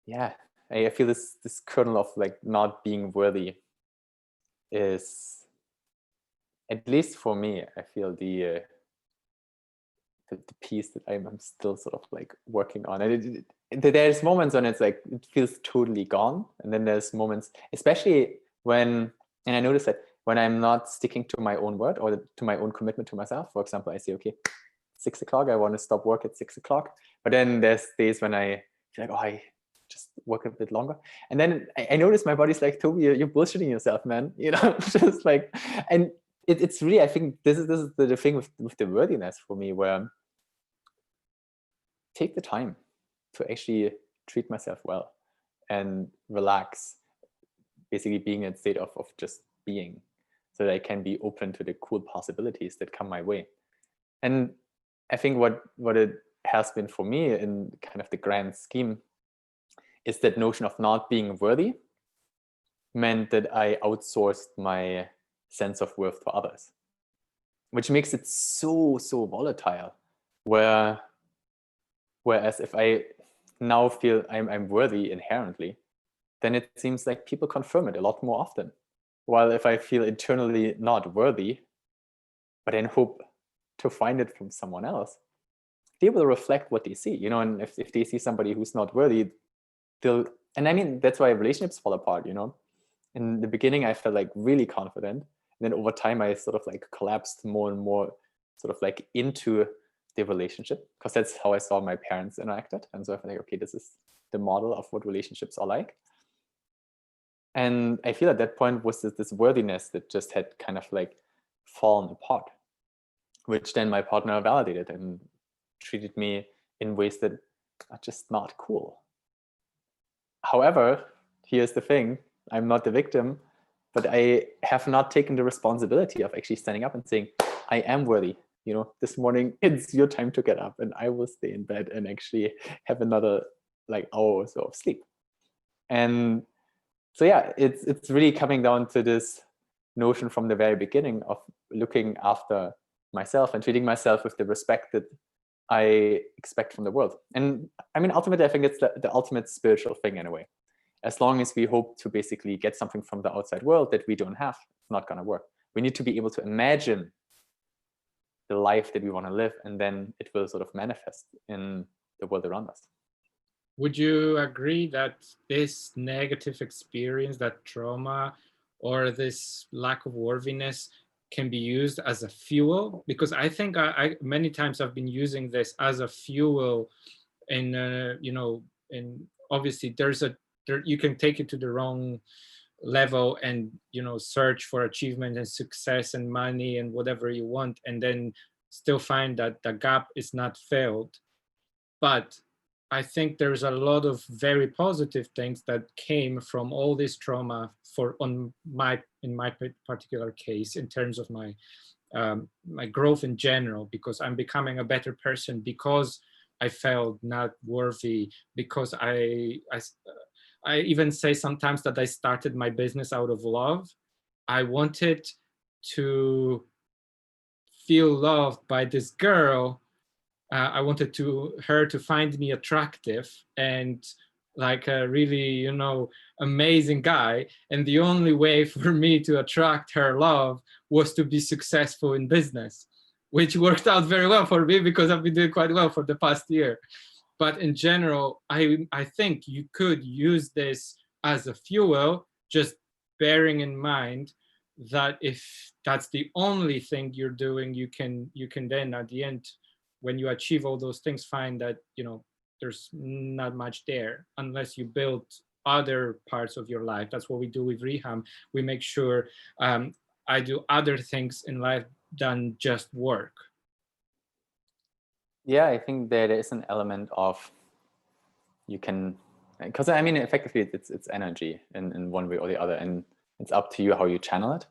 yeah, I feel this kernel of like not being worthy is, at least for me, I feel the piece that I'm still sort of like working on. And there's moments when it's like it feels totally gone, and then there's moments, especially when, and I notice that when I'm not sticking to my own word or to my own commitment to myself. For example, I say, okay, 6 o'clock, I want to stop work at 6 o'clock. But then there's days when I feel like, oh, I just work a bit longer. And then I notice my body's like, Toby, you're bullshitting yourself, man. You know, just like, and it's really, I think this is the thing with the worthiness for me, where take the time to actually treat myself well and relax, basically being in a state of just being, so that I can be open to the cool possibilities that come my way. And I think what it has been for me in kind of the grand scheme is that notion of not being worthy meant that I outsourced my sense of worth to others, which makes it so volatile. Whereas if I now feel I'm worthy inherently, then it seems like people confirm it a lot more often. While if I feel internally not worthy, but then hope to find it from someone else, they will reflect what they see, you know. And if they see somebody who's not worthy, they'll, and I mean, that's why relationships fall apart, you know. In the beginning, I felt like really confident. And then over time, I sort of like collapsed more and more sort of like into the relationship, because that's how I saw my parents interacted. And so I felt like, okay, this is the model of what relationships are like. And I feel at that point was this worthiness that just had kind of like fallen apart, which then my partner validated and treated me in ways that are just not cool. However, here's the thing, I'm not the victim, but I have not taken the responsibility of actually standing up and saying, I am worthy. You know, this morning it's your time to get up, and I will stay in bed and actually have another like hour or so of sleep. And so yeah, it's really coming down to this notion from the very beginning of looking after myself and treating myself with the respect that I expect from the world. And I mean, ultimately, I think it's the ultimate spiritual thing in a way. As long as we hope to basically get something from the outside world that we don't have, it's not going to work. We need to be able to imagine the life that we want to live, and then it will sort of manifest in the world around us. Would you agree that this negative experience, that trauma, or this lack of worthiness can be used as a fuel? Because I think I many times I've been using this as a fuel in, you know, in obviously you can take it to the wrong level and, you know, search for achievement and success and money and whatever you want, and then still find that the gap is not filled. But I think there's a lot of very positive things that came from all this trauma in my particular case, in terms of my my growth in general, because I'm becoming a better person because I felt not worthy, because I even say sometimes that I started my business out of love. I wanted to feel loved by this girl. I wanted her to find me attractive and like a really, you know, amazing guy. And the only way for me to attract her love was to be successful in business, which worked out very well for me because I've been doing quite well for the past year. But in general, I think you could use this as a fuel, just bearing in mind that if that's the only thing you're doing, you can then at the end, when you achieve all those things, find that, you know, there's not much there unless you build other parts of your life. That's what we do with Reham. We make sure I do other things in life than just work. Yeah, I think there is an element of, you can, because I mean, effectively it's energy in one way or the other, and it's up to you how you channel it.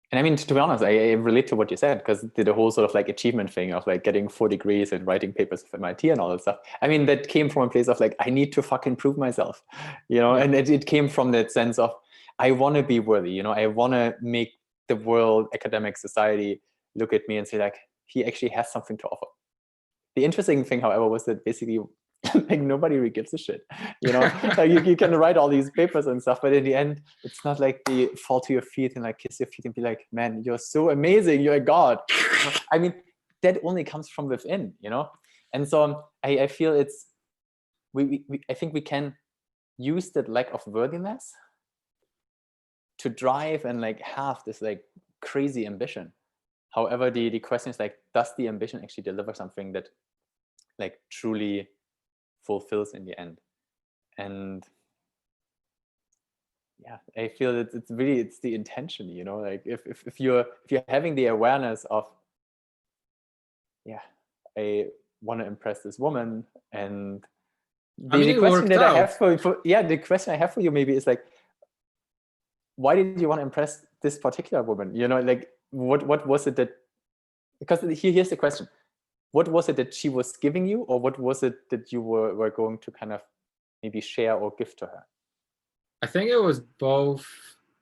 And I mean, to be honest, I relate to what you said, because the whole sort of like achievement thing of like getting 4 degrees and writing papers with MIT and all that stuff. I mean, that came from a place of like, I need to fucking prove myself, you know, yeah. And it came from that sense of, I want to be worthy, you know, I want to make the world, academic society look at me and say like, he actually has something to offer. The interesting thing, however, was that basically like nobody really gives a shit, you know. Like you can write all these papers and stuff, but in the end, it's not like they fall to your feet and like kiss your feet and be like, man, you're so amazing, you're a god. I mean, that only comes from within, you know. And so I feel it's I think we can use that lack of worthiness to drive and like have this like crazy ambition. However, the question is like, does the ambition actually deliver something that like truly fulfills in the end? And yeah, I feel that it's the intention, you know, like if you're having the awareness of, yeah, I want to impress this woman, and the question that I have for the question I have for you maybe is like, why did you want to impress this particular woman? You know, like what was it that because here's the question. What was it that she was giving you, or what was it that you were going to kind of maybe share or give to her? I think it was both.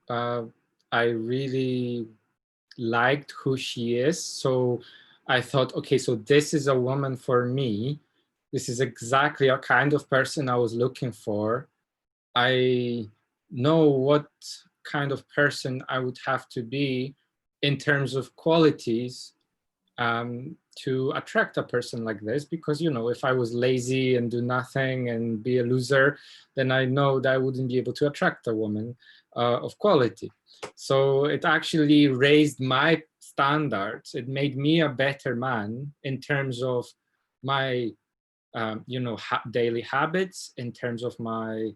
I really liked who she is. So I thought, okay, so this is a woman for me. This is exactly a kind of person I was looking for. I know what kind of person I would have to be in terms of qualities to attract a person like this, because, you know, if I was lazy and do nothing and be a loser, then I know that I wouldn't be able to attract a woman of quality. So it actually raised my standards. It made me a better man in terms of my, you know, daily habits, in terms of my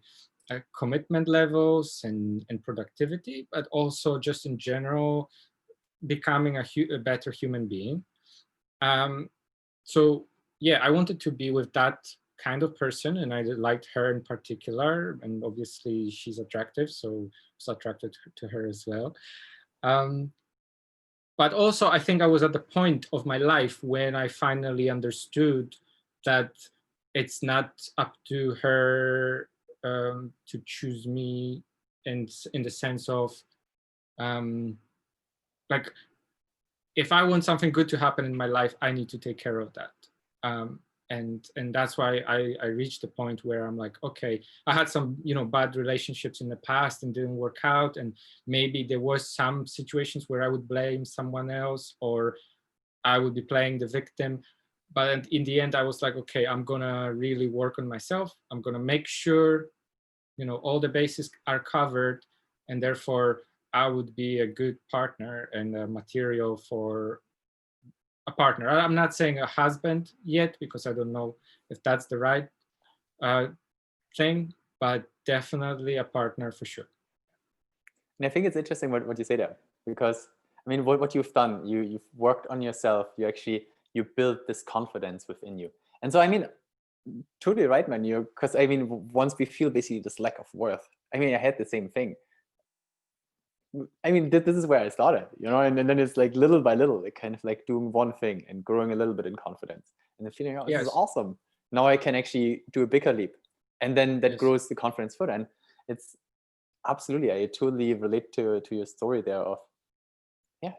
commitment levels and productivity, but also just in general, becoming a better human being. So yeah, I wanted to be with that kind of person, and I liked her in particular, and obviously she's attractive, so I was attracted to her as well. But also I think I was at the point of my life when I finally understood that it's not up to her to choose me in the sense of like, if I want something good to happen in my life, I need to take care of that. And that's why I reached the point where I'm like, okay, I had some, you know, bad relationships in the past and didn't work out. And maybe there was some situations where I would blame someone else, or I would be playing the victim. But in the end, I was like, okay, I'm gonna really work on myself. I'm gonna make sure, you know, all the bases are covered, and therefore I would be a good partner and a material for a partner. I'm not saying a husband yet, because I don't know if that's the right thing, but definitely a partner for sure. And I think it's interesting what you say there, because I mean, what you've done, you've worked on yourself, you built this confidence within you. And so, I mean, totally right, man. Because I mean, once we feel basically this lack of worth, I mean, I had the same thing. I mean, this is where I started, you know, and then it's like little by little, like kind of like doing one thing and growing a little bit in confidence, and then feeling, oh, this is awesome. Now I can actually do a bigger leap, and then that grows the confidence further. And it's absolutely, I totally relate to your story there of, yeah,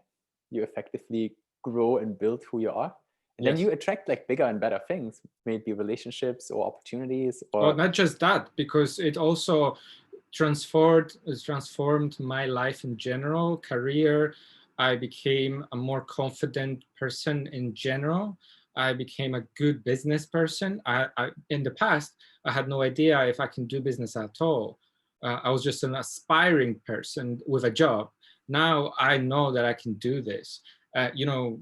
you effectively grow and build who you are, and then you attract like bigger and better things, maybe relationships or opportunities, or well, not just that, because it also transformed my life in general, career. I became a more confident person in general. I became a good business person. In the past, I had no idea if I can do business at all. I was just an aspiring person with a job. Now I know that I can do this. You know,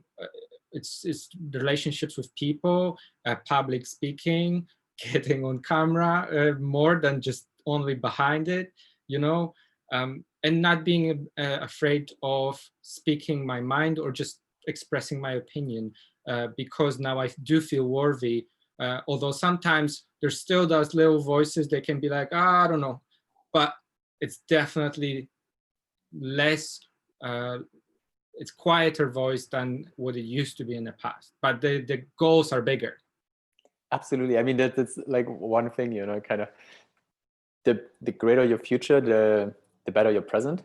it's relationships with people, public speaking, getting on camera, more than just only behind it, you know, and not being afraid of speaking my mind or just expressing my opinion, because now I do feel worthy. Although sometimes there's still those little voices that can be like, I don't know, but it's definitely less, it's quieter voice than what it used to be in the past, but the goals are bigger. Absolutely. I mean, that's like one thing, you know, kind of the greater your future, the better your present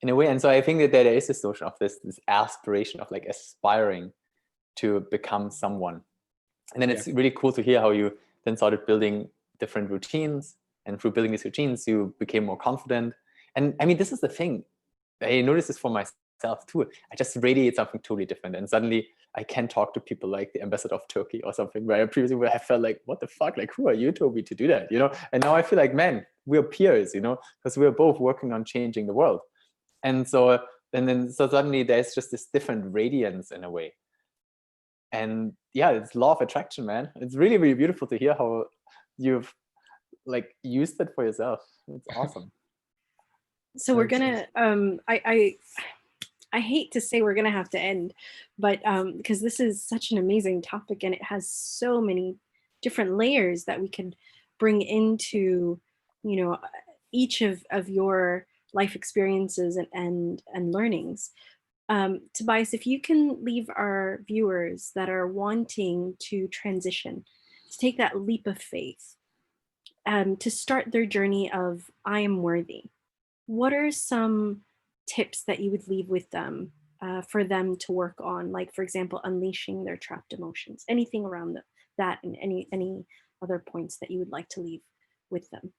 in a way. And so I think that there is this notion of this aspiration of like aspiring to become someone. And then it's really cool to hear how you then started building different routines, and through building these routines, you became more confident. And I mean, this is the thing. I noticed this for myself too. I just radiate something totally different, and suddenly I can talk to people like the ambassador of Turkey or something, where previously where I felt like, what the fuck? Like, who are you, Toby, to do that? You know? And now I feel like, man, we're peers, you know, because we're both working on changing the world. And so, so suddenly there's just this different radiance in a way. And yeah, it's law of attraction, man. It's really, really beautiful to hear how you've like used it for yourself. It's awesome. So we're gonna I hate to say we're gonna have to end, but because this is such an amazing topic and it has so many different layers that we could bring into, you know, each of your life experiences and learnings. Tobias, if you can leave our viewers that are wanting to transition, to take that leap of faith, to start their journey of I am worthy, what are some tips that you would leave with them for them to work on? Like, for example, unleashing their trapped emotions, anything around that, and any other points that you would like to leave with them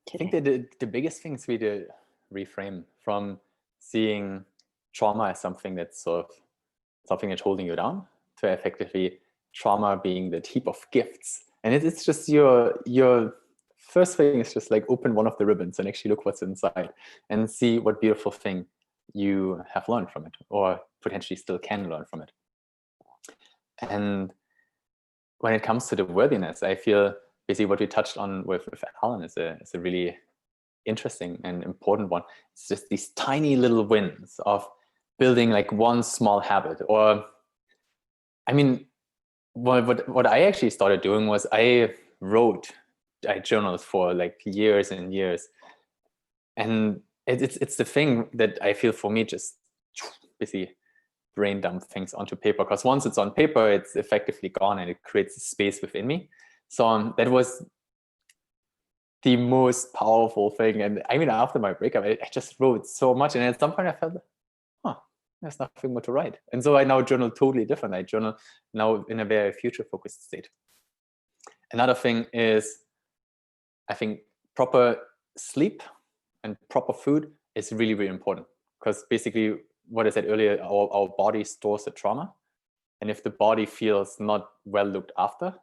today? I think that the biggest thing is really to reframe from seeing trauma as something that's sort of something that's holding you down, to effectively trauma being that heap of gifts. And it's just your first thing is just like open one of the ribbons and actually look what's inside and see what beautiful thing you have learned from it, or potentially still can learn from it. And when it comes to the worthiness, I feel basically what we touched on with Alan is a really interesting and important one. It's just these tiny little wins of building like one small habit. Or, I mean, what I actually started doing was I journaled for like years and years. And it's the thing that I feel for me just basically brain dump things onto paper, because once it's on paper, it's effectively gone and it creates a space within me. So that was the most powerful thing. And I mean, after my breakup, I just wrote so much. And at some point I felt, there's nothing more to write. And so I now journal totally different. I journal now in a very future focused state. Another thing is, I think proper sleep and proper food is really, really important, because basically what I said earlier, our body stores the trauma. And if the body feels not well looked after,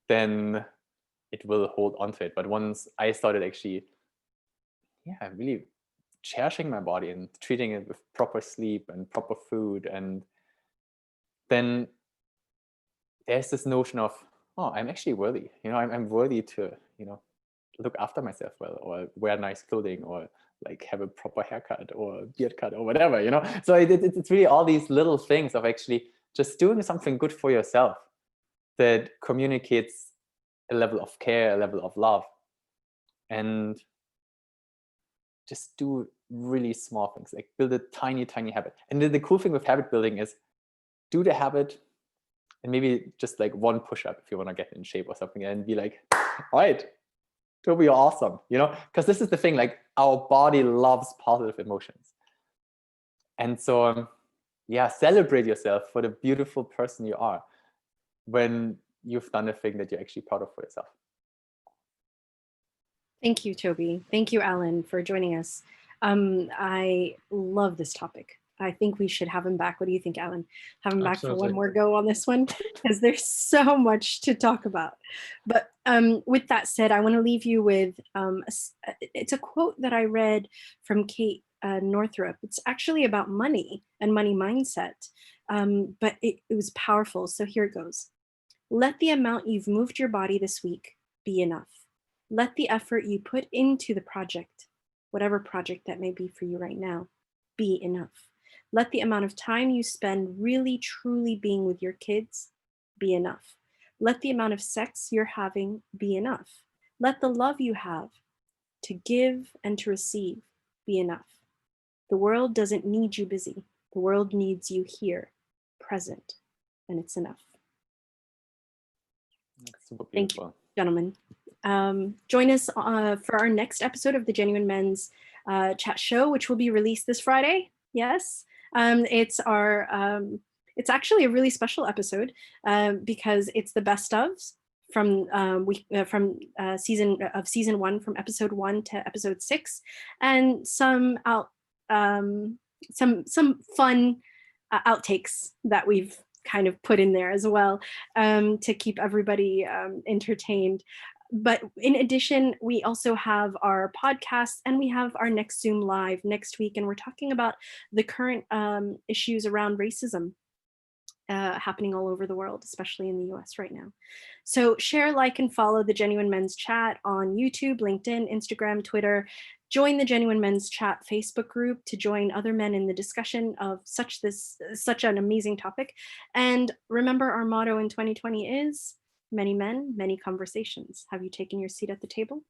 then it will hold on to it. But once I started actually, really cherishing my body and treating it with proper sleep and proper food, and then there's this notion of, I'm actually worthy. I'm worthy to, look after myself well, or wear nice clothing, or like have a proper haircut or beard cut or whatever, So it's really all these little things of actually just doing something good for yourself that communicates a level of care, a level of love, and just do really small things, like build a tiny, tiny habit. And the cool thing with habit building is do the habit and maybe just like one push-up if you want to get in shape or something, and be like, all right, Toby, you're awesome, because this is the thing, like our body loves positive emotions. And so, celebrate yourself for the beautiful person you are when you've done a thing that you're actually proud of for yourself. Thank you, Toby. Thank you, Alan, for joining us. I love this topic. I think we should have him back. What do you think, Alan? Have him back for one more go on this one, because there's so much to talk about. But with that said, I want to leave you with, it's a quote that I read from Kate Northrup. It's actually about money and money mindset, but it was powerful. So here it goes. Let the amount you've moved your body this week be enough. Let the effort you put into the project, whatever project that may be for you right now, be enough. Let the amount of time you spend really, truly being with your kids be enough. Let the amount of sex you're having be enough. Let the love you have to give and to receive be enough. The world doesn't need you busy. The world needs you here, present, and it's enough. That's super beautiful. Thank you, gentlemen. Join us for our next episode of the Genuine Men's Chat Show, which will be released this Friday. Yes, it's actually a really special episode because it's the best ofs from season 1, from episode 1 to episode 6, and some fun outtakes that we've kind of put in there as well to keep everybody entertained. But in addition, we also have our podcast, and we have our next Zoom Live next week, and we're talking about the current issues around racism happening all over the world, especially in the US right now. So share, like, and follow the Genuine Men's Chat on YouTube, LinkedIn, Instagram, Twitter. Join the Genuine Men's Chat Facebook group to join other men in the discussion of such an amazing topic. And remember, our motto in 2020 is many men, many conversations. Have you taken your seat at the table?